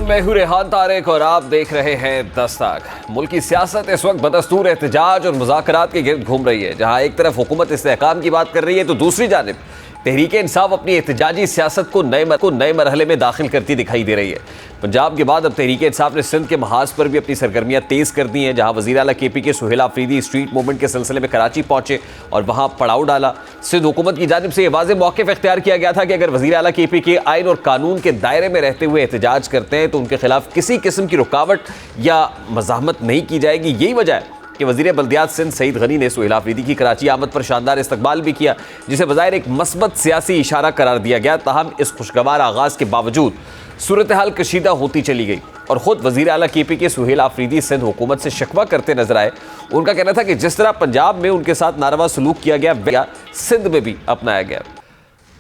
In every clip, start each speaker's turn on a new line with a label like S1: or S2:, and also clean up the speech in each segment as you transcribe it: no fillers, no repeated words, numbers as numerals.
S1: میں ہوں ریحان طارق اور آپ دیکھ رہے ہیں دستک۔ ملکی سیاست اس وقت بدستور احتجاج اور مذاکرات کے گرد گھوم رہی ہے، جہاں ایک طرف حکومت استحکام کی بات کر رہی ہے تو دوسری جانب تحریک انصاف اپنی احتجاجی سیاست کو نئے مرحلے میں داخل کرتی دکھائی دے رہی ہے۔ پنجاب کے بعد اب تحریک انصاف نے سندھ کے محاذ پر بھی اپنی سرگرمیاں تیز کر دی ہیں، جہاں وزیر اعلیٰ کے پی کے سہیل آفریدی اسٹریٹ موومنٹ کے سلسلے میں کراچی پہنچے اور وہاں پڑاؤ ڈالا۔ سندھ حکومت کی جانب سے یہ واضح موقف اختیار کیا گیا تھا کہ اگر وزیر اعلیٰ کے پی کے آئین اور قانون کے دائرے میں رہتے ہوئے احتجاج کرتے ہیں تو ان کے خلاف کسی قسم کی رکاوٹ یا مزاحمت نہیں کی جائے گی۔ یہی وجہ ہے کہ وزیر بلدیات سندھ سعید غنی نے سہیل آفریدی کی کراچی آمد پر شاندار استقبال بھی کیا، جسے بظاہر ایک مثبت سیاسی اشارہ قرار دیا گیا۔ تاہم اس خوشگوار آغاز کے باوجود صورتحال کشیدہ ہوتی چلی گئی اور خود وزیر اعلیٰ کے پی کے سہیل آفریدی سندھ حکومت سے شکوہ کرتے نظر آئے۔ ان کا کہنا تھا کہ جس طرح پنجاب میں ان کے ساتھ ناروا سلوک کیا گیا سندھ میں بھی اپنایا گیا۔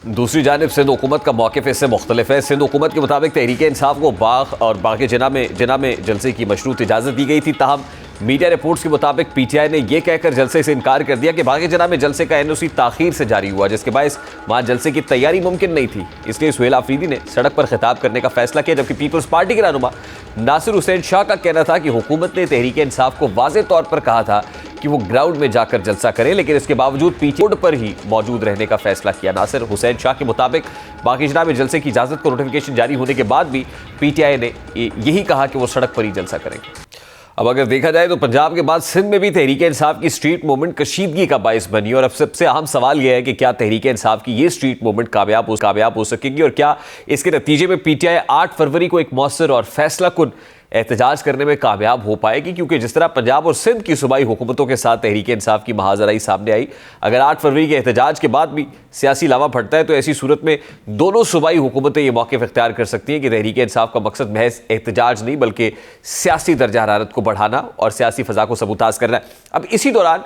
S1: دوسری جانب سندھ حکومت کا موقف اس سے مختلف ہے۔ سندھ حکومت کے مطابق تحریک انصاف کو باغ اور باغ جناح میں جلسے کی مشروط اجازت دی گئی تھی، تاہم میڈیا رپورٹس کے مطابق پی ٹی آئی نے یہ کہہ کر جلسے سے انکار کر دیا کہ باغ جناح میں جلسے کا این او سی تاخیر سے جاری ہوا، جس کے باعث وہاں جلسے کی تیاری ممکن نہیں تھی۔ اس لیے سہیل آفریدی نے سڑک پر خطاب کرنے کا فیصلہ کیا، جبکہ پیپلز پارٹی کے رہنما ناصر حسین شاہ کا کہنا تھا کہ حکومت نے تحریک انصاف کو واضح طور پر کہا تھا کہ وہ گراؤنڈ میں جا کر جلسہ کریں، لیکن اس کے باوجود پی ٹی آئی پر ہی موجود رہنے کا فیصلہ کیا۔ ناصر حسین شاہ کے مطابق باغ جناح میں جلسے کی اجازت کو نوٹیفیکیشن جاری ہونے کے بعد بھی پی ٹی آئی نے یہی کہا کہ وہ سڑک پر ہی جلسہ کریں گے۔ اب اگر دیکھا جائے تو پنجاب کے بعد سندھ میں بھی تحریک انصاف کی اسٹریٹ موومنٹ کشیدگی کا باعث بنی، اور اب سب سے اہم سوال یہ ہے کہ کیا تحریک انصاف کی یہ اسٹریٹ موومنٹ کامیاب ہو سکے گی، اور کیا اس کے نتیجے میں پی ٹی آئی 8 فروری کو ایک مؤثر اور فیصلہ کن احتجاج کرنے میں کامیاب ہو پائے گی، کیونکہ جس طرح پنجاب اور سندھ کی صوبائی حکومتوں کے ساتھ تحریک انصاف کی محاذ آرائی سامنے آئی، اگر 8 فروری کے احتجاج کے بعد بھی سیاسی لاوا پھٹتا ہے تو ایسی صورت میں دونوں صوبائی حکومتیں یہ موقف اختیار کر سکتی ہیں کہ تحریک انصاف کا مقصد محض احتجاج نہیں بلکہ سیاسی درجہ حرارت کو بڑھانا اور سیاسی فضا کو سبوتاژ کرنا ہے۔ اب اسی دوران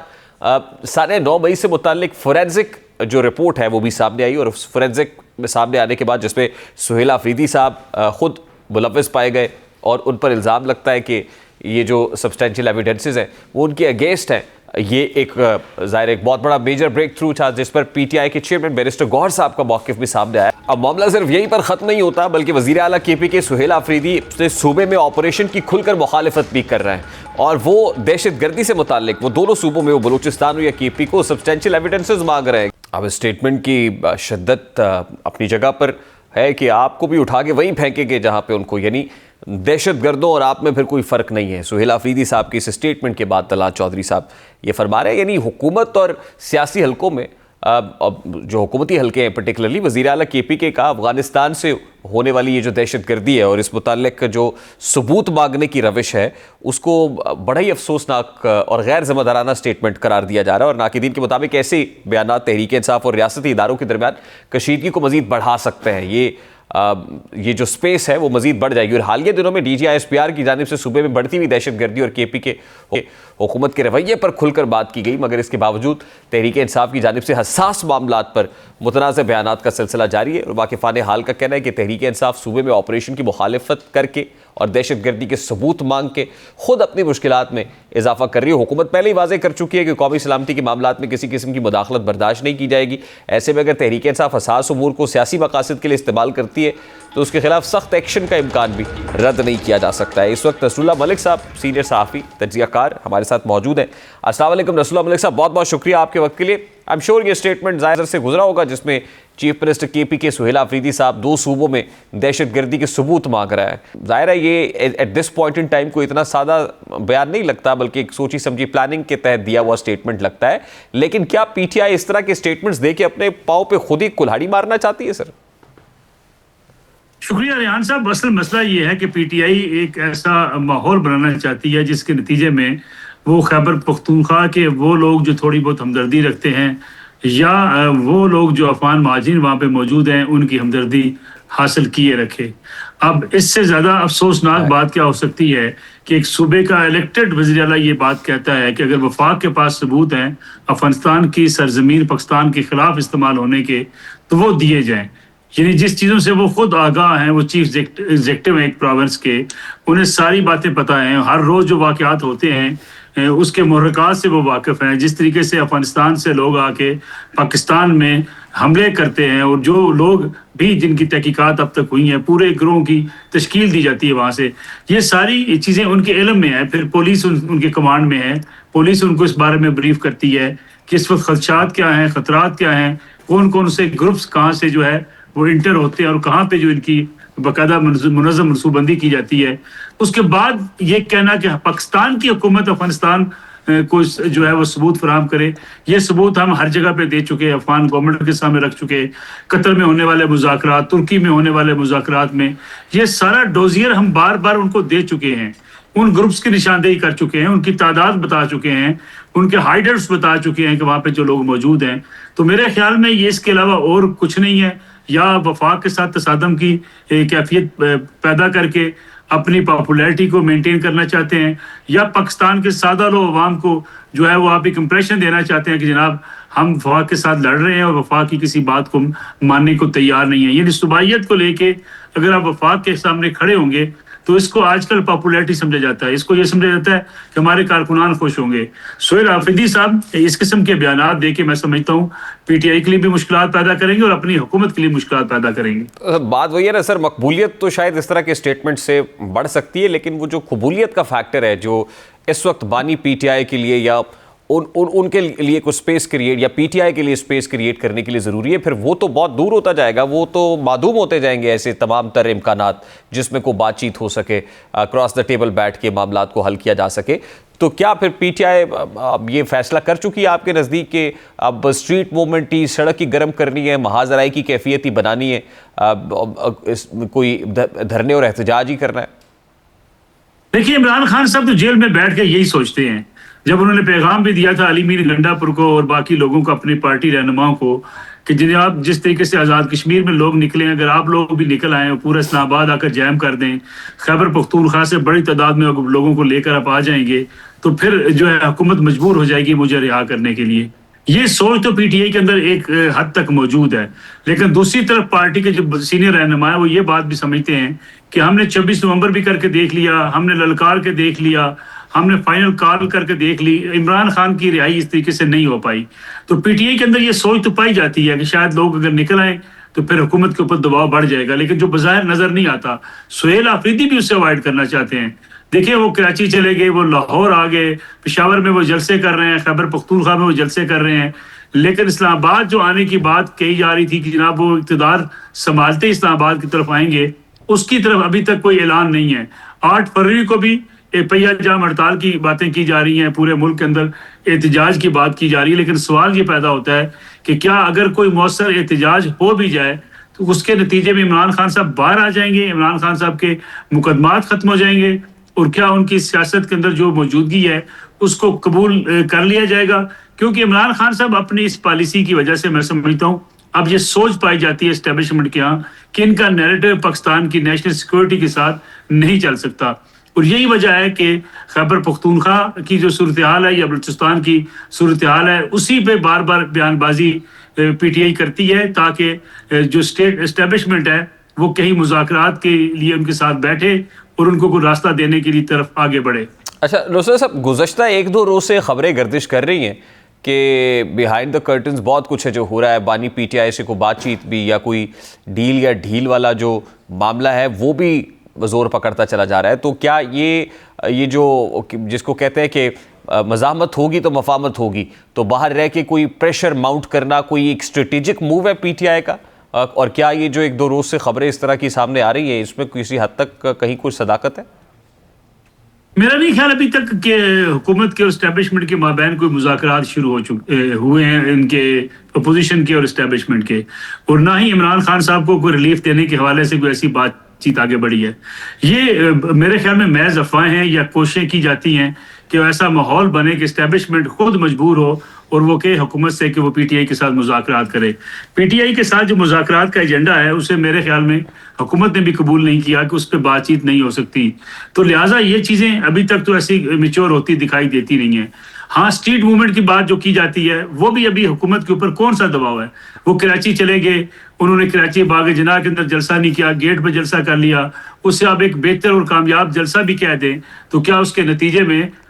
S1: سارے 9 مئی سے متعلق فورینزک جو رپورٹ ہے وہ بھی سامنے آئی، اور فورینزک میں سامنے آنے کے بعد جس میں سہیل آفریدی صاحب خود ملوث پائے گئے اور ان پر الزام لگتا ہے کہ یہ جو سبسٹینشیل ایویڈنسز ہیں وہ ان کے اگینسٹ ہیں، یہ ایک بہت بڑا میجر بریک تھرو تھا جس پر پی ٹی آئی کے چیئرمین بیرسٹر گوہر صاحب کا موقف بھی سامنے آیا۔ اب معاملہ صرف یہیں پر ختم نہیں ہوتا، بلکہ وزیر اعلیٰ کے پی کے سہیل آفریدی صوبے میں آپریشن کی کھل کر مخالفت بھی کر رہے ہیں، اور وہ دہشت گردی سے متعلق وہ دونوں صوبوں میں، وہ بلوچستان یا کے پی کو سبسٹینشیل ایویڈنسز مانگ رہے ہیں۔ اب اسٹیٹمنٹ کی شدت اپنی جگہ پر ہے کہ آپ کو بھی اٹھا کے وہیں پھینکیں گے جہاں پہ ان کو، یعنی دہشت گردوں اور آپ میں پھر کوئی فرق نہیں ہے۔ سہیل آفریدی صاحب کی اس اسٹیٹمنٹ کے بعد طلعت چودھری صاحب یہ فرما رہے ہیں، یعنی حکومت اور سیاسی حلقوں میں جو حکومتی حلقے ہیں پرٹیکولرلی وزیر اعلیٰ کے پی کے کا افغانستان سے ہونے والی یہ جو دہشت گردی ہے اور اس متعلق جو ثبوت مانگنے کی روش ہے اس کو بڑا ہی افسوسناک اور غیر ذمہ دارانہ اسٹیٹمنٹ قرار دیا جا رہا ہے، اور ناقدین کے مطابق ایسے بیانات تحریک انصاف اور ریاستی اداروں کے درمیان کشیدگی کو مزید بڑھا سکتے ہیں۔ یہ جو سپیس ہے وہ مزید بڑھ جائے گی، اور حالیہ دنوں میں D G I S P R کی جانب سے صوبے میں بڑھتی ہوئی دہشت گردی اور کے پی کے حکومت کے رویے پر کھل کر بات کی گئی، مگر اس کے باوجود تحریک انصاف کی جانب سے حساس معاملات پر متنازع بیانات کا سلسلہ جاری ہے، اور واقفان حال کا کہنا ہے کہ تحریک انصاف صوبے میں آپریشن کی مخالفت کر کے اور دہشت گردی کے ثبوت مانگ کے خود اپنی مشکلات میں اضافہ کر رہی ہے۔ حکومت پہلے ہی واضح کر چکی ہے کہ قومی سلامتی کے معاملات میں کسی قسم کی مداخلت برداشت نہیں کی جائے گی۔ ایسے میں اگر تحریک انصاف حساس امور کو سیاسی مقاصد کے لیے استعمال کرتی ہے تو اس کے خلاف سخت ایکشن کا امکان بھی رد نہیں کیا جا سکتا ہے۔ اس وقت نصر اللہ ملک صاحب سینئر صحافی تجزیہ کار ہمارے ساتھ موجود ہیں۔ السلام علیکم نصر اللہ ملک صاحب، بہت بہت شکریہ آپ کے وقت کے لیے۔ آئی ایم شیور یہ اسٹیٹمنٹ ظاہر سے گزرا ہوگا جس میں چیف منسٹر کے پی کے سہیل آفریدی صاحب 2 صوبوں میں دہشت گردی کے ثبوت مانگ رہا ہے۔ ظاہر ہے یہ at this point in time کو اتنا سادہ بیان نہیں لگتا بلکہ ایک سوچی سمجھی پلاننگ کے تحت دیا ہوا اسٹیٹمنٹ لگتا ہے، لیکن کیا پی ٹی آئی اس طرح کے اسٹیٹمنٹس دے کے اپنے پاؤں پہ خود ہی کلہاڑی مارنا چاہتی ہے؟ سر
S2: شکریہ ریحان صاحب۔ اصل مسئلہ یہ ہے کہ پی ٹی آئی ایک ایسا ماحول بنانا چاہتی ہے جس کے نتیجے میں وہ خیبر پختونخوا کے وہ لوگ جو تھوڑی بہت ہمدردی رکھتے ہیں یا وہ لوگ جو افغان مہاجرین وہاں پہ موجود ہیں ان کی ہمدردی حاصل کیے رکھے۔ اب اس سے زیادہ افسوسناک بات کیا ہو سکتی ہے کہ ایک صوبے کا الیکٹڈ وزیر اعلیٰ یہ بات کہتا ہے کہ اگر وفاق کے پاس ثبوت ہیں افغانستان کی سرزمین پاکستان کے خلاف استعمال ہونے کے تو وہ دیے جائیں، یعنی جس چیزوں سے وہ خود آگاہ ہیں، وہ چیف ایگزیکٹو ہیں ایک پروونس کے، انہیں ساری باتیں پتہ ہیں، ہر روز جو واقعات ہوتے ہیں اس کے محرکات سے وہ واقف ہیں، جس طریقے سے افغانستان سے لوگ آ کے پاکستان میں حملے کرتے ہیں، اور جو لوگ بھی جن کی تحقیقات اب تک ہوئی ہیں، پورے گروہ کی تشکیل دی جاتی ہے وہاں سے، یہ ساری چیزیں ان کے علم میں ہیں. پھر پولیس ان کے کمانڈ میں ہے، پولیس ان کو اس بارے میں بریف کرتی ہے کہ اس وقت خدشات کیا ہیں، خطرات کیا ہیں، کون کون سے گروپس کہاں سے جو ہے وہ انٹر ہوتے ہیں، اور کہاں پہ جو ان کی باقاعدہ منظم منصوبہ بندی کی جاتی ہے. اس کے بعد یہ کہنا کہ پاکستان کی حکومت افغانستان کو جو ہے وہ ثبوت فراہم کرے، یہ ثبوت ہم ہر جگہ پہ دے چکے، افغان گورنمنٹ کے سامنے رکھ چکے. قطر میں ہونے والے مذاکرات، ترکی میں ہونے والے مذاکرات میں یہ سارا ڈوزیر ہم بار بار ان کو دے چکے ہیں، ان گروپس کی نشاندہی کر چکے ہیں، ان کی تعداد بتا چکے ہیں، ان کے ہائیڈرز بتا چکے ہیں کہ وہاں پہ جو لوگ موجود ہیں. تو میرے خیال میں یہ اس کے علاوہ اور کچھ نہیں ہے. یا وفاق کے ساتھ تصادم کی کیفیت پیدا کر کے اپنی پاپولیرٹی کو مینٹین کرنا چاہتے ہیں، یا پاکستان کے سادہ لو عوام کو جو ہے وہ آپ ایک امپریشن دینا چاہتے ہیں کہ جناب ہم وفاق کے ساتھ لڑ رہے ہیں اور وفاق کی کسی بات کو ماننے کو تیار نہیں ہے. یعنی صوبائیت کو لے کے اگر آپ وفاق کے سامنے کھڑے ہوں گے تو اس کو آج کل پاپولیرٹی سمجھا جاتا ہے، اس کو یہ سمجھا جاتا ہے کہ ہمارے کارکنان خوش ہوں گے. سہیل آفریدی صاحب اس قسم کے بیانات دے کے میں سمجھتا ہوں پی ٹی آئی کے لیے بھی مشکلات پیدا کریں گے اور اپنی حکومت کے لیے مشکلات پیدا کریں گے.
S1: بات وہی ہے نا سر، مقبولیت تو شاید اس طرح کے اسٹیٹمنٹ سے بڑھ سکتی ہے، لیکن وہ جو قبولیت کا فیکٹر ہے جو اس وقت بانی پی ٹی آئی کے لیے یا ان کے لیے کوئی اسپیس کریٹ یا پی ٹی آئی کے لیے اسپیس کریٹ کرنے کے لیے ضروری ہے، پھر وہ تو بہت دور ہوتا جائے گا، وہ تو معدوم ہوتے جائیں گے ایسے تمام تر امکانات جس میں کوئی بات چیت ہو سکے، کراس دا ٹیبل بیٹھ کے معاملات کو حل کیا جا سکے. تو کیا پھر پی ٹی آئی اب یہ فیصلہ کر چکی ہے آپ کے نزدیک کہ اب اسٹریٹ موومنٹ ہی سڑک ہی گرم کرنی ہے، محاذ آرائی کی کیفیت ہی بنانی ہے، کوئی دھرنے اور احتجاج ہی کرنا ہے؟
S2: دیکھیے عمران خان صاحب تو جیل میں بیٹھ کے یہی سوچتے ہیں. جب انہوں نے پیغام بھی دیا تھا علی میر گنڈا پور کو اور باقی لوگوں کو، اپنی پارٹی رہنماؤں کو، کہ جناب جس طریقے سے آزاد کشمیر میں لوگ نکلے ہیں، اگر آپ لوگ بھی نکل آئیں اور پورا اسلام آباد آ کر جیم کر دیں، خیبر پختونخوا سے بڑی تعداد میں لوگوں کو لے کر آپ آ جائیں گے تو پھر جو ہے حکومت مجبور ہو جائے گی مجھے رہا کرنے کے لیے. یہ سوچ تو پی ٹی آئی کے اندر ایک حد تک موجود ہے، لیکن دوسری طرف پارٹی کے جو سینئر رہنما ہیں وہ یہ بات بھی سمجھتے ہیں کہ ہم نے 26 نومبر بھی کر کے دیکھ لیا، ہم نے للکار کے دیکھ لیا، ہم نے فائنل کال کر کے دیکھ لی، عمران خان کی رہائی اس طریقے سے نہیں ہو پائی. تو پی ٹی آئی کے اندر یہ سوچ تو پائی جاتی ہے کہ شاید لوگ اگر نکل آئیں تو پھر حکومت کے اوپر دباؤ بڑھ جائے گا، لیکن جو بظاہر نظر نہیں آتا. سہیل آفریدی بھی اس سے اوائڈ کرنا چاہتے ہیں. دیکھیں وہ کراچی چلے گئے، وہ لاہور آ گئے، پشاور میں وہ جلسے کر رہے ہیں، خیبر پختونخوا میں وہ جلسے کر رہے ہیں، لیکن اسلام آباد جو آنے کی بات کہی جا رہی تھی کہ جناب وہ اقتدار سنبھالتے اسلام آباد کی طرف آئیں گے، اس کی طرف ابھی تک کوئی اعلان نہیں ہے. 8 فروری کو بھی پہیا جام ہڑتال کی باتیں کی جا رہی ہیں، پورے ملک کے اندر احتجاج کی بات کی جا رہی ہے، لیکن سوال یہ پیدا ہوتا ہے کہ کیا اگر کوئی مؤثر احتجاج ہو بھی جائے تو اس کے نتیجے میں عمران خان صاحب باہر آ جائیں گے، عمران خان صاحب کے مقدمات ختم ہو جائیں گے، اور کیا ان کی سیاست کے اندر جو موجودگی ہے اس کو قبول کر لیا جائے گا؟ کیونکہ عمران خان صاحب اپنی اس پالیسی کی وجہ سے میں سمجھتا ہوں اب یہ سوچ پائی جاتی ہے اسٹیبلشمنٹ کے ہاں کہ ان کا نیریٹو پاکستان کی نیشنل سیکورٹی کے ساتھ نہیں چل سکتا. اور یہی وجہ ہے کہ خیبر پختونخوا کی جو صورتحال ہے یا بلوچستان کی صورتحال ہے اسی پہ بار بار بیان بازی پی ٹی آئی کرتی ہے، تاکہ جو اسٹیٹ اسٹیبلشمنٹ ہے وہ کہیں مذاکرات کے لیے ان کے ساتھ بیٹھے اور ان کو کوئی راستہ دینے کے لیے طرف آگے بڑھے.
S1: اچھا روسر صاحب، گزشتہ 1-2 روز سے خبریں گردش کر رہی ہیں کہ بیہائنڈ دا کرٹنز بہت کچھ ہے جو ہو رہا ہے، بانی پی ٹی آئی سے کوئی بات چیت بھی یا کوئی ڈیل یا ڈھیل والا جو معاملہ ہے وہ بھی زور پکڑتا چلا جا رہا ہے. تو کیا یہ جو جس کو کہتے ہیں کہ مزاحمت ہوگی تو مفاہمت ہوگی، تو باہر رہ کے کوئی پریشر ماؤنٹ کرنا کوئی ایک اسٹریٹجک موو ہے پی ٹی آئی کا؟ اور کیا یہ جو 1-2 روز سے خبریں اس طرح کی سامنے آ رہی ہیں اس میں کسی حد تک کہیں کوئی صداقت ہے؟
S2: میرا نہیں خیال ابھی تک کہ حکومت کے اور اسٹیبلشمنٹ کے مابین کوئی مذاکرات شروع ہوئے ہیں ان کے اپوزیشن کے اور اسٹیبلشمنٹ کے، اور نہ ہی عمران خان صاحب کو کوئی ریلیف دینے کے حوالے سے کوئی ایسی بات چیت آگے بڑھی ہے. یہ میرے خیال میں محض افواہیں ہیں یا کوششیں کی جاتی ہیں کہ ایسا ماحول بنے کہ اسٹیبلشمنٹ خود مجبور ہو اور وہ کہ حکومت سے کہ وہ پی ٹی آئی کے ساتھ مذاکرات کرے. پی ٹی آئی کے ساتھ جو مذاکرات کا ایجنڈا ہے اسے میرے خیال میں حکومت نے بھی قبول نہیں کیا کہ اس پہ بات چیت نہیں ہو سکتی، تو لہٰذا یہ چیزیں ابھی تک تو ایسی میچور ہوتی دکھائی دیتی نہیں ہیں. ہاں اسٹریٹ موومنٹ کی بات جو کی جاتی ہے وہ بھی ابھی حکومت کے اوپر کون سا دباؤ ہے؟ وہ کراچی چلے گئے، انہوں نے کراچی باغ جناح کے اندر جلسہ نہیں کیا، گیٹ پہ جلسہ کر لیا، اس سے آپ ایک بہتر اور کامیاب جلسہ بھی کہہ دیں تو کیا اس کے نتیجے میں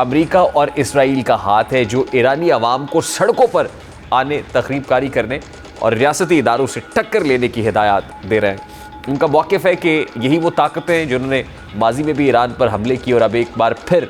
S1: امریکہ اور اسرائیل کا ہاتھ ہے جو ایرانی عوام کو سڑکوں پر آنے، تخریب کاری کرنے اور ریاستی اداروں سے ٹکر لینے کی ہدایات دے رہے ہیں۔ ان کا موقف ہے کہ یہی وہ طاقتیں ہیں جنہوں نے ماضی میں بھی ایران پر حملے کیے اور اب ایک بار پھر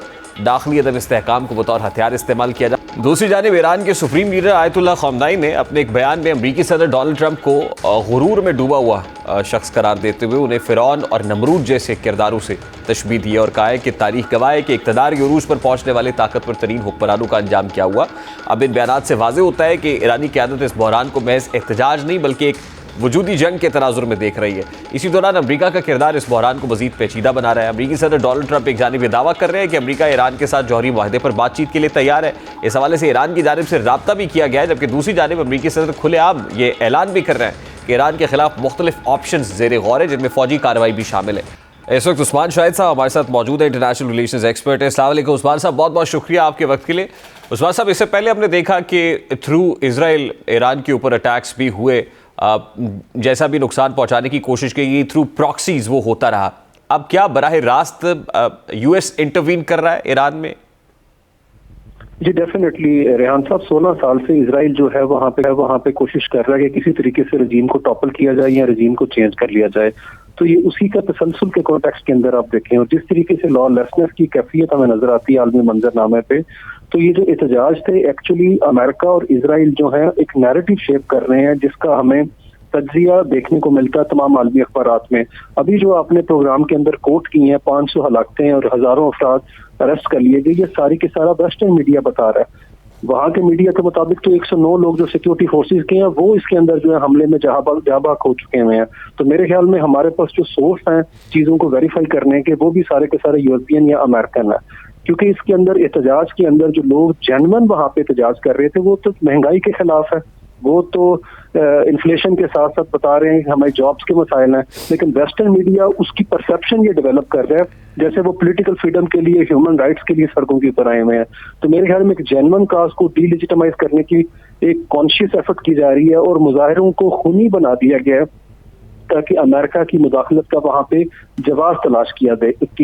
S1: داخلی عدم استحکام کو بطور ہتھیار استعمال کیا جائے۔ دوسری جانب ایران کے سپریم لیڈر آیت اللہ خامنہئی نے اپنے ایک بیان میں امریکی صدر ڈونلڈ ٹرمپ کو غرور میں ڈوبا ہوا شخص قرار دیتے ہوئے انہیں فرعون اور نمرود جیسے کرداروں سے تشبیہ دی اور کہا ہے کہ تاریخ گواہ ہے کہ اقتدار کے عروج پر پہنچنے والے طاقتور ترین حکمرانوں کا انجام کیا ہوا۔ اب ان بیانات سے واضح ہوتا ہے کہ ایرانی قیادت اس بحران کو محض احتجاج نہیں بلکہ ایک وجودی جنگ کے تناظر میں دیکھ رہی ہے۔ اسی دوران امریکہ کا کردار اس بحران کو مزید پیچیدہ بنا رہا ہے۔ امریکی صدر ڈونلڈ ٹرمپ ایک جانب یہ دعویٰ کر رہے ہیں کہ امریکہ ایران کے ساتھ جوہری معاہدے پر بات چیت کے لیے تیار ہے، اس حوالے سے ایران کی جانب سے رابطہ بھی کیا گیا ہے، جبکہ دوسری جانب امریکی صدر کھلے عام یہ اعلان بھی کر رہے ہیں کہ ایران کے خلاف مختلف آپشنز زیر غور ہے جن میں فوجی کارروائی بھی شامل ہے۔ اس وقت عثمان شاہد صاحب ہمارے ساتھ موجود ہیں، انٹرنیشنل ریلیشنز ایکسپرٹ ہیں۔ السلام علیکم عثمان صاحب، بہت بہت شکریہ آپ کے وقت کے لیے۔ عثمان صاحب، اس سے پہلے ہم نے دیکھا کہ تھرو اسرائیل ایران کے اوپر اٹیکس بھی ہوئے، جیسا بھی نقصان پہنچانے کی کوشش کی گئی تھرو پراکسیز وہ ہوتا رہا۔ اب کیا براہ راست یو ایس انٹروین کر رہا ہے ایران میں؟
S3: جی ڈیفینیٹلی ریحان صاحب، 16 سال سے اسرائیل جو ہے وہاں پہ کوشش کر رہا ہے کہ کسی طریقے سے رجیم کو ٹاپل کیا جائے یا رجیم کو چینج کر لیا جائے۔ تو یہ اسی کا تسلسل کے کانٹیکسٹ کے اندر آپ دیکھیں، اور جس طریقے سے لا لیسنس کی کیفیت ہمیں نظر آتی ہے عالمی منظر نامے پہ، تو یہ جو احتجاج تھے ایکچولی امریکہ اور اسرائیل جو ہے ایک نیریٹو شیپ کر رہے ہیں جس کا ہمیں تجزیہ دیکھنے کو ملتا ہے تمام عالمی اخبارات میں۔ ابھی جو آپ نے پروگرام کے اندر کوٹ کی ہیں، 500 ہلاکتیں اور ہزاروں افراد اریسٹ کر لیے گئے، یہ ساری کے سارا ویسٹرن میڈیا بتا رہا ہے۔ وہاں کے میڈیا کے مطابق تو 109 لوگ جو سیکیورٹی فورسز کے ہیں وہ اس کے اندر جو ہے حملے میں جاں بحق ہو چکے ہوئے ہیں۔ تو میرے خیال میں ہمارے پاس جو سورس ہیں چیزوں کو ویریفائی کرنے کے، وہ بھی سارے کے سارے یورپین یا امریکن ہیں، کیونکہ اس کے اندر احتجاج کے اندر جو لوگ جینون وہاں پہ احتجاج کر رہے تھے وہ تو مہنگائی کے خلاف ہے، وہ تو انفلیشن کے ساتھ ساتھ بتا رہے ہیں کہ ہمارے جابس کے مسائل ہیں، لیکن ویسٹرن میڈیا اس کی پرسپشن یہ ڈیولپ کر رہا ہے جیسے وہ پولیٹیکل فریڈم کے لیے، ہیومن رائٹس کے لیے سڑکوں کے اوپر آئے ہوئے ہیں۔ تو میرے خیال میں ایک جینون کاز کو ڈی لیجیٹمائز کرنے کی ایک کانشیس ایفرٹ کی جا رہی ہے اور مظاہروں کو خونی بنا دیا گیا ہے تاکہ امریکہ کی مداخلت کا وہاں پہ جواز تلاش کیا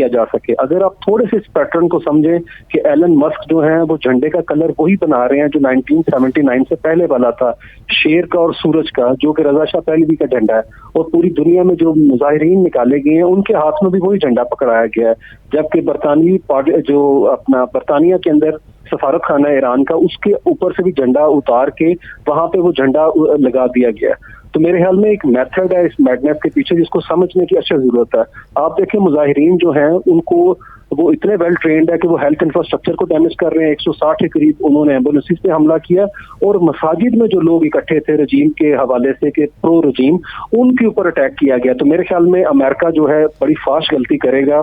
S3: جا سکے۔ اگر آپ تھوڑے سے اس پیٹرن کو سمجھیں کہ ایلن مسک جو ہیں وہ جھنڈے کا کلر وہی بنا رہے ہیں جو 1979 سے پہلے والا تھا، شیر کا اور سورج کا، جو کہ رضا شاہ پہلوی کا جھنڈا ہے، اور پوری دنیا میں جو مظاہرین نکالے گئے ہیں ان کے ہاتھ میں بھی وہی جھنڈا پکڑایا گیا ہے، جبکہ برطانیہ کے اندر سفارت خانہ ایران کا اس کے اوپر سے بھی جھنڈا اتار کے وہاں پہ وہ جھنڈا لگا دیا گیا ہے۔ تو میرے خیال میں ایک میتھڈ ہے اس میڈنس کے پیچھے جس کو سمجھنے کی اچھا ضرورت ہے۔ آپ دیکھیں مظاہرین جو ہیں ان کو وہ اتنے ویل ٹرینڈ ہے کہ وہ ہیلتھ انفراسٹرکچر کو ڈیمیج کر رہے ہیں۔ 160 کے قریب انہوں نے ایمبولینسز پہ حملہ کیا، اور مساجد میں جو لوگ اکٹھے تھے رجیم کے حوالے سے کہ پرو رجیم، ان کے اوپر اٹیک کیا گیا۔ تو میرے خیال میں امریکہ جو ہے بڑی فاسٹ غلطی کرے گا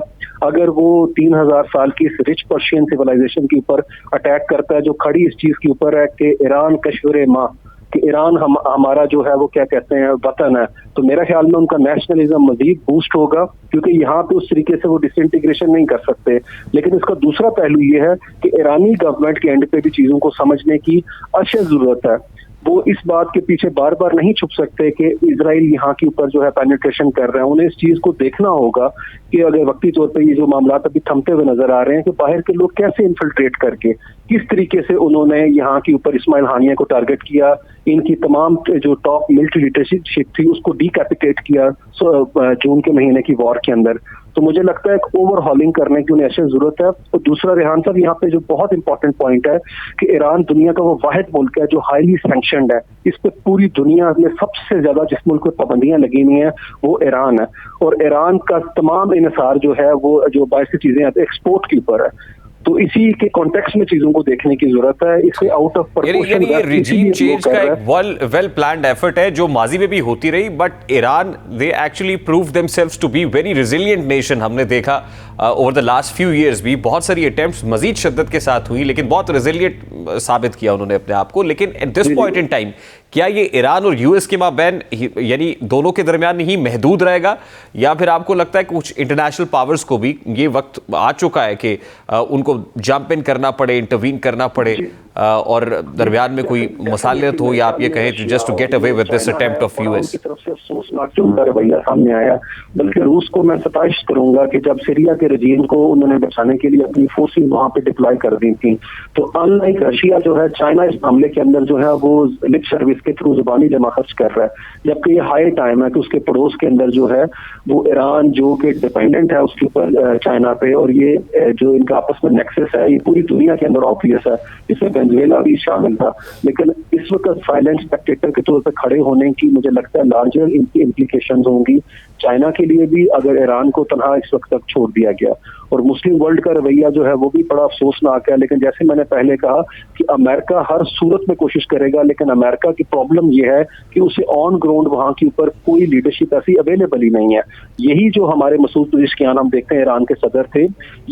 S3: اگر وہ 3000 سال کی اس رچ پرشین سیولائزیشن کے اوپر اٹیک کرتا ہے جو کھڑی اس چیز کے اوپر ہے کہ ایران کشور ماں، کہ ایران ہمارا جو ہے وہ کیا کہتے ہیں وطن ہے۔ تو میرا خیال میں ان کا نیشنلزم مزید بوسٹ ہوگا، کیونکہ یہاں پہ اس طریقے سے وہ ڈس انٹیگریشن نہیں کر سکتے۔ لیکن اس کا دوسرا پہلو یہ ہے کہ ایرانی گورنمنٹ کے اینڈ پہ بھی چیزوں کو سمجھنے کی اشد ضرورت ہے۔ وہ اس بات کے پیچھے بار بار نہیں چھپ سکتے کہ اسرائیل یہاں کے اوپر جو ہے پینیٹریشن کر رہے ہیں۔ انہیں اس چیز کو دیکھنا ہوگا کہ اگر وقتی طور پہ یہ جو معاملات ابھی تھمتے ہوئے نظر آ رہے ہیں کہ باہر کے لوگ کیسے انفلٹریٹ کر کے کس طریقے سے انہوں نے یہاں کے اوپر اسماعیل ہانیہ کو ٹارگٹ کیا، ان کی تمام جو ٹاپ ملٹری لیڈرشپ تھی اس کو ڈیکیپیٹیٹ کیا جون کے مہینے کی وار کے اندر۔ تو مجھے لگتا ہے کہ اوور ہالنگ کرنے کی انہیں ایسی ضرورت ہے۔ اور دوسرا ریحان صاحب، یہاں پہ جو بہت امپورٹنٹ پوائنٹ ہے کہ ایران دنیا کا وہ واحد ملک ہے جو ہائیلی سینکشنڈ ہے، اس پہ پوری دنیا میں سب سے زیادہ جس ملک پہ پابندیاں لگی ہوئی ہیں وہ ایران ہے، اور ایران کا تمام انحصار جو ہے وہ جو باعث چیزیں ایکسپورٹ کے اوپر ہے۔ تو اسی کے کانٹیکس میں چیزوں کو دیکھنے کی ضرورت ہے۔ اسے out of proportion
S1: regime change کا ایک ویل پلانڈ ایفرٹ ہے جو ماضی میں بھی ہوتی رہی، but Iran they actually prove themselves to be very resilient nation. ہم نے دیکھا over the last few years بھی بہت ساری اٹیمپٹس مزید شدت کے ساتھ ہوئی، لیکن بہت ریزیلینٹ ثابت کیا انہوں نے اپنے آپ کو۔ لیکن at this point in time کیا یہ ایران اور یو ایس کے مابین یعنی دونوں کے درمیان ہی محدود رہے گا، یا پھر آپ کو لگتا ہے کہ کچھ انٹرنیشنل پاورز کو بھی یہ وقت آ چکا ہے کہ ان کو جمپ ان کرنا پڑے، انٹروین کرنا پڑے اور درمیان میں کوئی مصالحت ہو، یا آپ یہ کہیں just to get away with this attempt of U S?
S3: کی طرف سے افسوسناک رویہ سامنے آیا، بلکہ روس کو میں ستائش کروں گا کہ جب سیریا کے رجیم کو انہوں نے بچانے کے لیے اپنی فورسز وہاں پہ ڈپلوائے کر دی تھی، تو ان لائک رشیا جو ہے، چائنا اس معاملے کے اندر جو ہے وہ لپ سروس کے تھرو زبانی جمع خرچ کر رہا ہے، جبکہ یہ ہائی ٹائم ہے کہ اس کے پڑوس کے اندر جو ہے وہ ایران جو کہ ڈیپینڈنٹ ہے اس کے اوپر چائنا پہ، اور یہ جو ان کا آپس میں نیکسس ہے یہ پوری دنیا کے اندر آبویس ہے، اس میں وینزویلا بھی شامل تھا، لیکن اس وقت سائلنٹ اسپیکٹیٹر کے طور پہ کھڑے ہونے کی مجھے لگتا ہے لارجر ان کی امپلیکیشنز ہوں گی چائنا کے لیے بھی اگر ایران کو تنہا اس وقت تک چھوڑ دیا گیا، اور مسلم ورلڈ کا رویہ جو ہے وہ بھی بڑا افسوسناک ہے۔ لیکن جیسے میں نے پہلے کہا کہ امریکہ ہر صورت میں کوشش کرے گا، لیکن امریکہ کی پرابلم یہ ہے کہ اسے آن گراؤنڈ وہاں کے اوپر کوئی لیڈرشپ ایسی اویلیبل ہی نہیں ہے۔ یہی جو ہمارے مسعود پزشکیان ہم دیکھتے ہیں ایران کے صدر تھے،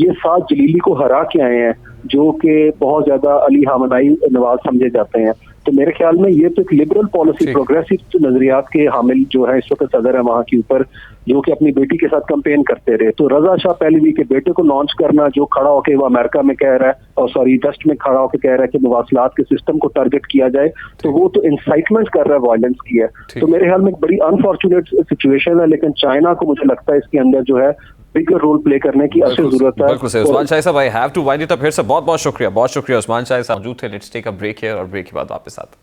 S3: یہ سعد جلیلی کو ہرا کے آئے ہیں جو کہ بہت زیادہ علی خامنائی نواز سمجھے جاتے ہیں، تو میرے خیال میں یہ تو ایک لبرل پالیسی پروگریسو نظریات کے حامل جو ہے اس وقت صدر ہے وہاں کے اوپر، جو کہ اپنی بیٹی کے ساتھ کمپین کرتے رہے، تو رضا شاہ پہلوی کے بیٹے کو لانچ کرنا جو کھڑا ہو کے وہ امریکہ میں کہہ رہا ہے، اور سوری ڈسٹ میں کھڑا ہو کے کہہ رہا ہے کہ مواصلات کے سسٹم کو ٹارگٹ کیا جائے، تو وہ تو انسائٹمنٹ کر رہا ہے وائلنس کی ہے، تو میرے خیال میں ایک بڑی انفارچونیٹ سچویشن ہے، لیکن چائنا کو مجھے لگتا ہے اس کے اندر جو ہے بگر رول پلے کرنے کی اصل ضرورت ہے۔
S1: بالکل صحیح عثمان شاہی صاحب، I have to wind it up here, بہت بہت شکریہ، بہت شکریہ عثمان شاہی صاحب موجود تھے۔ Let's take a break here, اور بریک کے بعد واپس آتے ہیں۔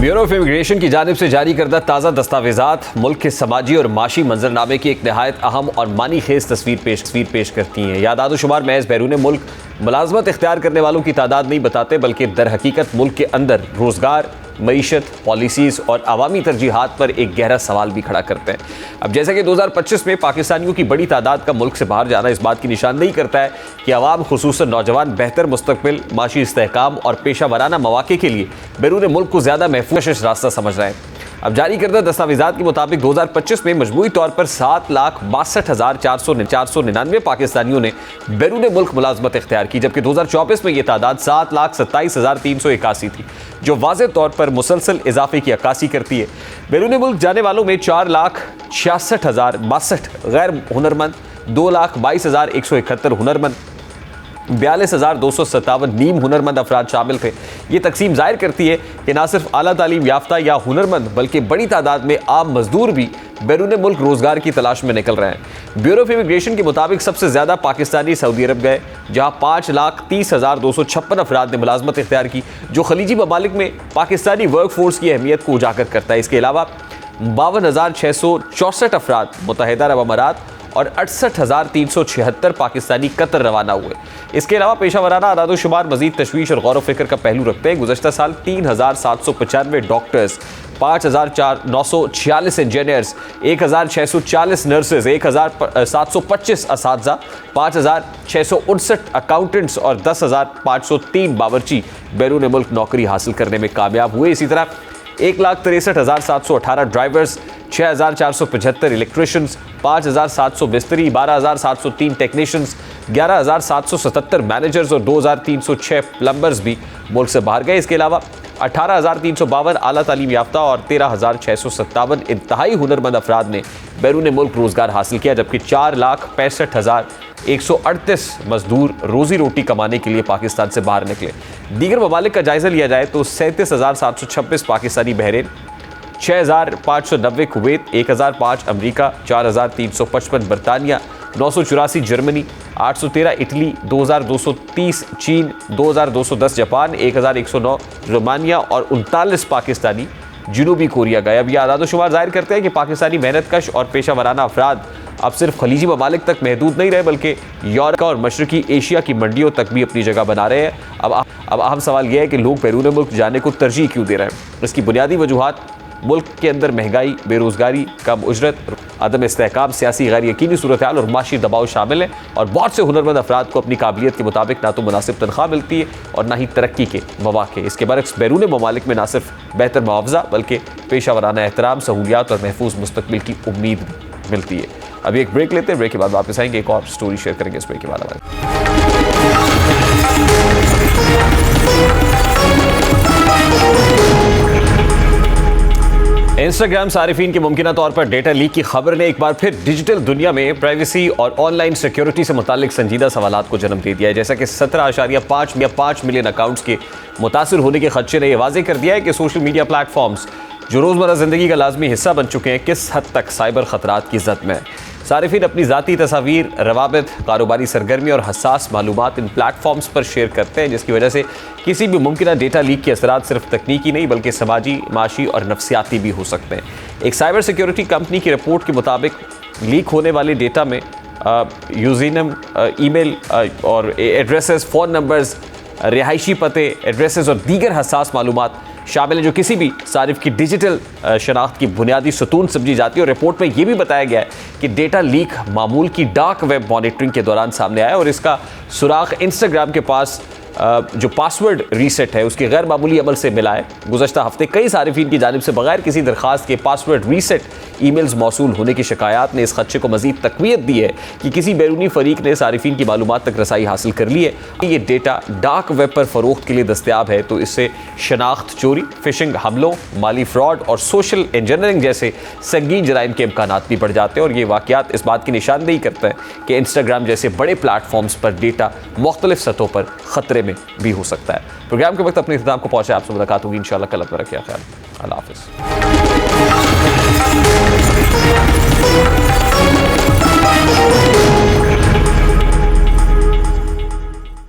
S1: بیورو آف امیگریشن کی جانب سے جاری کردہ تازہ دستاویزات ملک کے سماجی اور معاشی منظرنامے کی ایک نہایت اہم اور معنی خیز تصویر پیش کرتی ہیں۔ یہ اعداد و شمار محض بیرون ملک ملازمت اختیار کرنے والوں کی تعداد نہیں بتاتے، بلکہ در حقیقت ملک کے اندر روزگار، معیشت، پالیسیز اور عوامی ترجیحات پر ایک گہرا سوال بھی کھڑا کرتے ہیں۔ اب جیسا کہ 2025 میں پاکستانیوں کی بڑی تعداد کا ملک سے باہر جانا اس بات کی نشاندہی کرتا ہے کہ عوام خصوصاً نوجوان بہتر مستقبل، معاشی استحکام اور پیشہ ورانہ مواقع کے لیے بیرون ملک کو زیادہ محفوظ راستہ سمجھ رہے ہیں۔ اب جاری کردہ دستاویزات کے مطابق 2025 میں مجموعی طور پر 7,62,499 پاکستانیوں نے بیرون ملک ملازمت اختیار کی، جبکہ 2024 میں یہ تعداد 7,27,381 تھی، جو واضح طور پر مسلسل اضافے کی عکاسی کرتی ہے۔ بیرون ملک جانے والوں میں 4,66,062 غیر ہنرمند، 2,22,171 ہنرمند، 42,257 نیم ہنرمند افراد شامل تھے۔ یہ تقسیم ظاہر کرتی ہے کہ نہ صرف اعلیٰ تعلیم یافتہ یا ہنرمند بلکہ بڑی تعداد میں عام مزدور بھی بیرون ملک روزگار کی تلاش میں نکل رہے ہیں۔ بیورو آف امیگریشن کے مطابق سب سے زیادہ پاکستانی سعودی عرب گئے، جہاں 5,30,256 افراد نے ملازمت اختیار کی، جو خلیجی ممالک میں پاکستانی ورک فورس کی اہمیت کو اجاگر کرتا ہے۔ اس کے علاوہ 52,664 افراد متحدہ عرب امارات اور 68,376 پاکستانی قطر روانہ ہوئے۔ اس کے علاوہ پیشہ ورانہ اعداد و شمار مزید تشویش اور غور و فکر کا پہلو رکھتے ہیں۔ گزشتہ سال 3,795 ڈاکٹرز، 5,946 انجینئرز، 1,640 نرسز، 1,725 اساتذہ، 5,659 اکاؤنٹنٹس اور 10,503 باورچی بیرون ملک نوکری حاصل کرنے میں کامیاب ہوئے۔ اسی طرح 1,63,718 ڈرائیورز، 6,475 الیکٹریشنز، 5,700 مستری، 12,703 ٹیکنیشنز، 11,777 مینیجرز اور 2,306 پلمبرز بھی ملک سے باہر گئے۔ اس کے علاوہ 18,352 اعلیٰ تعلیم یافتہ اور 13,657 انتہائی ہنرمند افراد نے بیرون ملک روزگار حاصل کیا، جبکہ 4,65,138 مزدور روزی روٹی کمانے کے لیے پاکستان سے باہر نکلے۔ دیگر ممالک کا جائزہ لیا جائے تو 37,726 پاکستانی بحرین، 6,590 کویت، 1,005 امریکہ، 4,355 برطانیہ، 984 جرمنی، 813 اٹلی، 2,230 چین، 2,210 جاپان، 1,109 رومانیہ اور 39 پاکستانی جنوبی کوریا گئے۔ اب یہ اعداد و شمار ظاہر کرتے ہیں کہ پاکستانی محنت کش اور پیشہ ورانہ افراد اب صرف خلیجی ممالک تک محدود نہیں رہے، بلکہ یورپ اور مشرقی ایشیا کی منڈیوں تک بھی اپنی جگہ بنا رہے ہیں۔ اب اہم سوال یہ ہے کہ لوگ بیرون ملک جانے کو ترجیح کیوں دے رہے ہیں؟ اس کی بنیادی وجوہات ملک کے اندر مہنگائی، بے روزگاری، کم اجرت، عدم استحکام، سیاسی غیر یقینی صورتحال اور معاشی دباؤ شامل ہیں، اور بہت سے ہنرمند افراد کو اپنی قابلیت کے مطابق نہ تو مناسب تنخواہ ملتی ہے اور نہ ہی ترقی کے مواقع۔ اس کے برعکس بیرون ممالک میں نہ صرف بہتر معاوضہ بلکہ پیشہ ورانہ احترام، سہولیات اور محفوظ مستقبل کی امید بھی ملتی ہے۔ ابھی ایک بریک لیتے ہیں, بریک کے بعد واپس آئیں گے, ایک اور سٹوری شیئر کریں گے اس بریک کے بعد ہمارے. انسٹاگرام صارفین کے ممکنہ طور پر ڈیٹا لیک کی خبر نے ایک بار پھر ڈیجیٹل دنیا میں پرائیویسی اور آن لائن سیکیورٹی سے متعلق سنجیدہ سوالات کو جنم دے دیا ہے. جیسا کہ 17.5 ملین اکاؤنٹس کے متاثر ہونے کے خدشے نے یہ واضح کر دیا ہے کہ سوشل میڈیا پلیٹ فارمز جو روزمرہ زندگی کا لازمی حصہ بن چکے ہیں کس حد تک سائبر خطرات کی زد میں ہیں. صارفین اپنی ذاتی تصاویر, روابط, کاروباری سرگرمی اور حساس معلومات ان پلیٹ فارمز پر شیئر کرتے ہیں, جس کی وجہ سے کسی بھی ممکنہ ڈیٹا لیک کے اثرات صرف تکنیکی نہیں بلکہ سماجی, معاشی اور نفسیاتی بھی ہو سکتے ہیں. ایک سائبر سیکیورٹی کمپنی کی رپورٹ کے مطابق لیک ہونے والے ڈیٹا میں یوزرنیم, ای میل اور ایڈریسز, فون نمبرز, رہائشی پتے, ایڈریسز اور دیگر حساس معلومات شامل ہیں جو کسی بھی صارف کی ڈیجیٹل شناخت کی بنیادی ستون سمجھی جاتی ہے. اور رپورٹ میں یہ بھی بتایا گیا ہے کہ ڈیٹا لیک معمول کی ڈارک ویب مانیٹرنگ کے دوران سامنے آیا اور اس کا سراغ انسٹاگرام کے پاس جو پاسورڈ ریسیٹ ہے اس کے غیر معمولی عمل سے ملا ہے. گزشتہ ہفتے کئی صارفین کی جانب سے بغیر کسی درخواست کے پاسورڈ ریسیٹ ای میلز موصول ہونے کی شکایات نے اس خدشے کو مزید تقویت دی ہے کہ کسی بیرونی فریق نے صارفین کی معلومات تک رسائی حاصل کر لی ہے. یہ ڈیٹا ڈارک ویب پر فروخت کے لیے دستیاب ہے تو اس سے شناخت چوری, فشنگ حملوں, مالی فراڈ اور سوشل انجینئرنگ جیسے سنگین جرائم کے امکانات بھی بڑھ جاتے ہیں. اور یہ واقعات اس بات کی نشاندہی کرتے ہیں کہ انسٹاگرام جیسے بڑے پلیٹ فارمز پر ڈیٹا مختلف سطحوں پر خطرے میں بھی ہو سکتا ہے. پروگرام کے وقت اپنے اختتام کو پہنچے, آپ سے ملاقات ہوگی انشاءاللہ کل. اپنا رکھیے خیال. اللہ حافظ.